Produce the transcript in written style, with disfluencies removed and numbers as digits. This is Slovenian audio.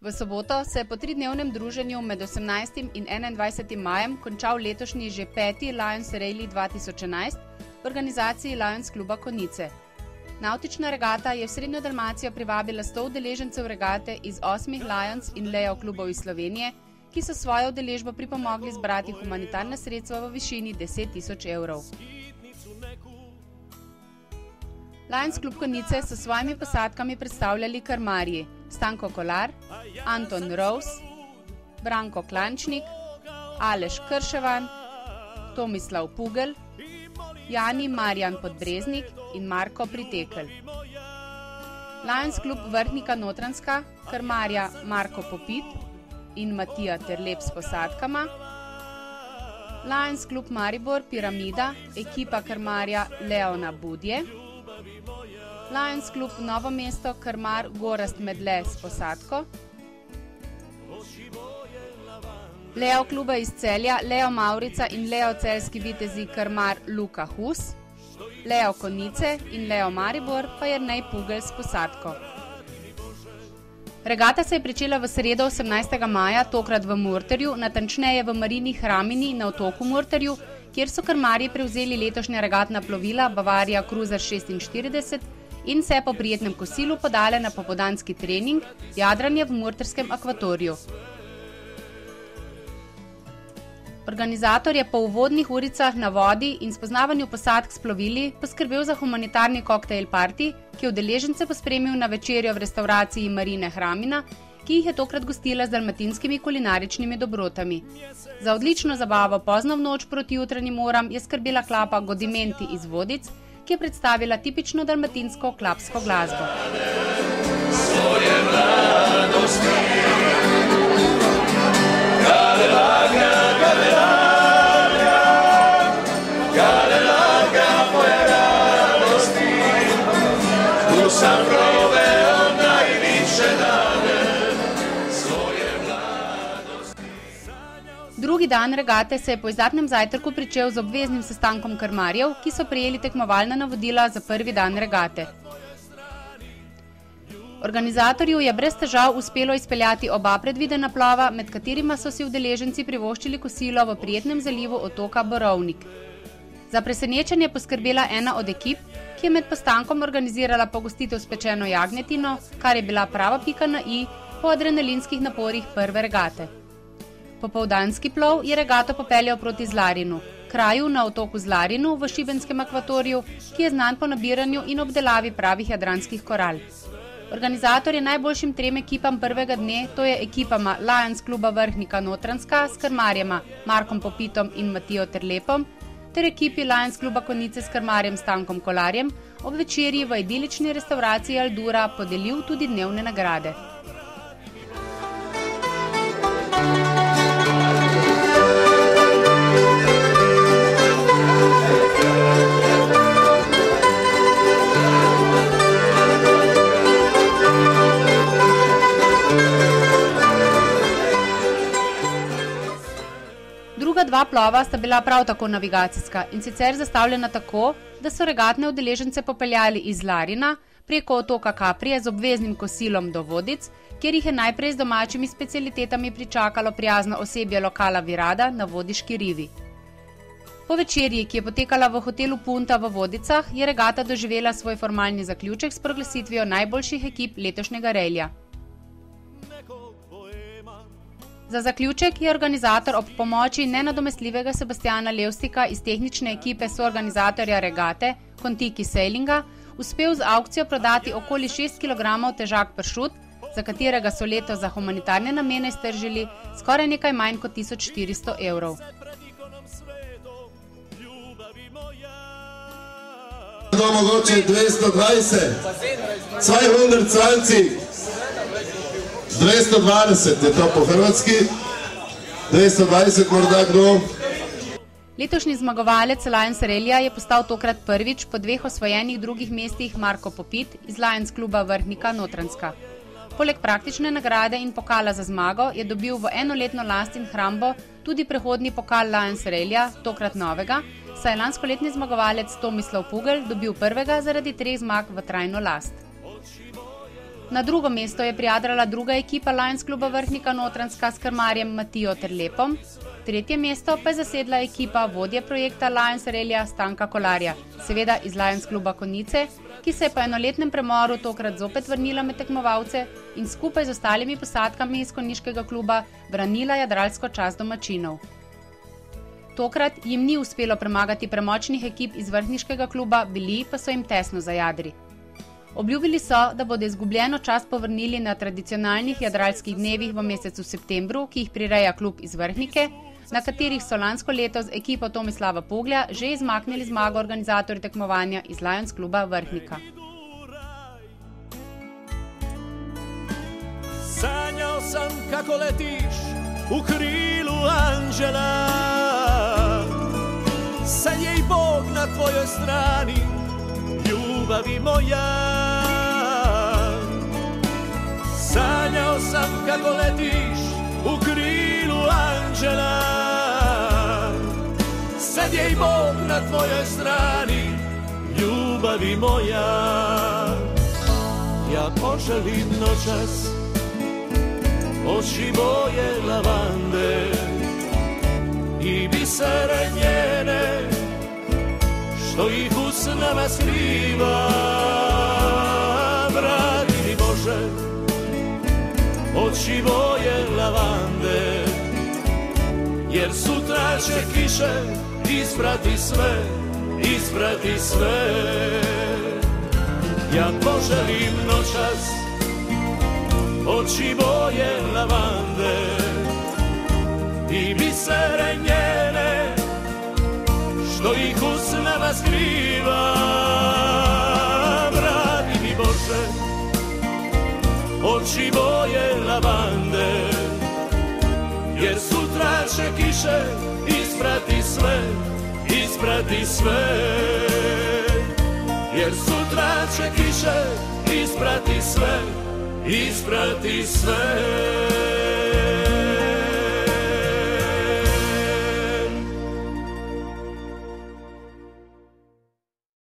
V soboto se je po 3-dnevnem druženju med 18. in 21. majem končal letošnji že 5. Lions Rally 2011 v organizaciji Lions kluba Konjice. Nautična regata je v Srednjo Dalmacijo privabila 100 udeležencev regate iz 8 Lions in Leo klubov iz Slovenije, ki so svojo udeležbo pripomogli zbrati humanitarna sredstva v višini 10.000 evrov. Lions klub Konjice so svojimi posadkami predstavljali krmarji Stanko Kolar, Anton Rous, Branko Klančnik, Aleš Krševan, Tomislav Pugel, Jani Marjan Podbreznik in Marko Pritekelj. Lions klub Vrhnika Notranjska, krmarja Marko Popit in Matija Terlep s posadkama, Lions klub Maribor Piramida, ekipa krmarja Leona Budje, Lions klub Novo mesto krmar Gorazd Medle s posadko, Leo kluba iz Celja Leo Maurica in Leo celjski vitezi krmar Luka Hus, Leo Konjice in Leo Maribor pa Jernej Pugel s posadko. Regata se je pričela v sredo 18. maja, tokrat v Murterju, natančneje v marini Hramini na otoku Murterju, kjer so krmarji prevzeli letošnja regatna plovila Bavaria Cruiser 46 in se po prijetnem kosilu podale na popoldanski trening jadranje v murterskem akvatoriju. Organizator je po uvodnih uricah na vodi in spoznavanju posadk s plovili poskrbel za humanitarni koktejl party, ki je udeležence pospremil na večerjo v restavraciji Marine Hramina, ki jih je tokrat gostila z dalmatinskimi kulinaričnimi dobrotami. Za odlično zabavo pozno v noč proti jutranjim uram je skrbela klapa Godimenti iz Vodic, ki je predstavila tipično dalmatinsko klapsko glasbo. Drugi dan regate se je po izdatnem zajtrku pričel z obveznim sestankom krmarjev, ki so prejeli tekmovalna navodila za prvi dan regate. Organizatorju je brez težav uspelo izpeljati oba predvidena plova, med katerima so si udeleženci privoščili kosilo v prijetnem zalivu otoka Borovnik. Za presenečenje poskrbela ena od ekip, ki je med postankom organizirala pogostitev s pečeno jagnjetino, kar je bila prava pika na i po adrenalinskih naporih prve regate. Popoldanski plov je regato popeljal proti Zlarinu, kraju na otoku Zlarinu v šibenskem akvatoriju, ki je znan po nabiranju in obdelavi pravih jadranskih koral. Organizator je najboljšim 3 ekipam prvega dne, to je ekipama Lions kluba Vrhnika Notranjska s krmarjema Markom Popitom in Matijo Terlepom, ter ekipi Lions kluba Konjice s krmarjem Stankom Kolarjem ob večerji v idilični restavraciji Aldura podelil tudi dnevne nagrade. Druga 2 plova sta bila prav tako navigacijska in sicer zastavljena tako, da so regatne udeležence popeljali iz Larina preko otoka Kaprije z obveznim kosilom do Vodic, kjer jih je najprej z domačimi specialitetami pričakalo prijazno osebje lokala Virada na Vodiški rivi. Po večerji, ki je potekala v hotelu Punta v Vodicah, je regata doživela svoj formalni zaključek s proglasitvijo najboljših ekip letošnjega relja. Za zaključek je organizator ob pomoči nenadomestljivega Sebastjana Levstika iz tehnične ekipe soorganizatorja regate Kontiki Sailinga uspel z aukcijo prodati okoli 6 kg težak pršut, za katerega so letos za humanitarne namene iztržili skoraj nekaj manj kot 1400 evrov. Mogoče 220, 220, 220 je to po hrvatski, 220 morda kdo. Letošnji zmagovalec Lions Rallya je postal tokrat prvič po 2 osvojenih drugih mestih Marko Popit iz Lions kluba Vrhnika Notranjska. Poleg praktične nagrade in pokala za zmago je dobil v enoletno last in hrambo tudi prehodni pokal Lions Rallya, tokrat novega, saj je lanskoletni zmagovalec Tomislav Pugel dobil prvega zaradi 3 zmag v trajno last. Na drugo mesto je prijadrala druga ekipa Lions kluba Vrhnika Notranjska s krmarjem Matijo Terlepom, tretje mesto pa je zasedla ekipa vodje projekta Lions Relija Stanka Kolarja, seveda iz Lions kluba Konjice, ki se je po enoletnem premoru tokrat zopet vrnila med tekmovalce in skupaj z ostalimi posadkami iz konjiškega kluba branila jadralsko čast domačinov. Tokrat jim ni uspelo premagati premočnih ekip iz vrhniškega kluba, bili pa so jim tesno zajadri. Obljubili so, da bodo izgubljeno čast povrnili na tradicionalnih jadralskih dnevih v mesecu septembru, ki jih prireja klub iz Vrhnike, na katerih so lansko leto z ekipo Tomislava Poglja že izmaknili zmago organizatorji tekmovanja iz Lions kluba Vrhnika. Sanjao sam kako letiš u krilu anđela, sad je i Bog na tvojoj strani, ljubavi moja. Sanjao sam kako letiš u krilu anđela, sad je i Bog na tvojoj strani, ljubavi moja. Ja poželim noćas oči boje lavande i bisere njene, što ih usnama skriva. Vrati mi Bože oči boje lavande, jer sutra će kiše isprati sve, isprati sve. Ja poželim noćas oči boje lavande i bisere njene, što ih usnama skriva. Vrati mi Bože oči boje lavande, jer sutra će kiše isprati sve, isprati sve. Jer sutra će kiše isprati sve, isprati sve.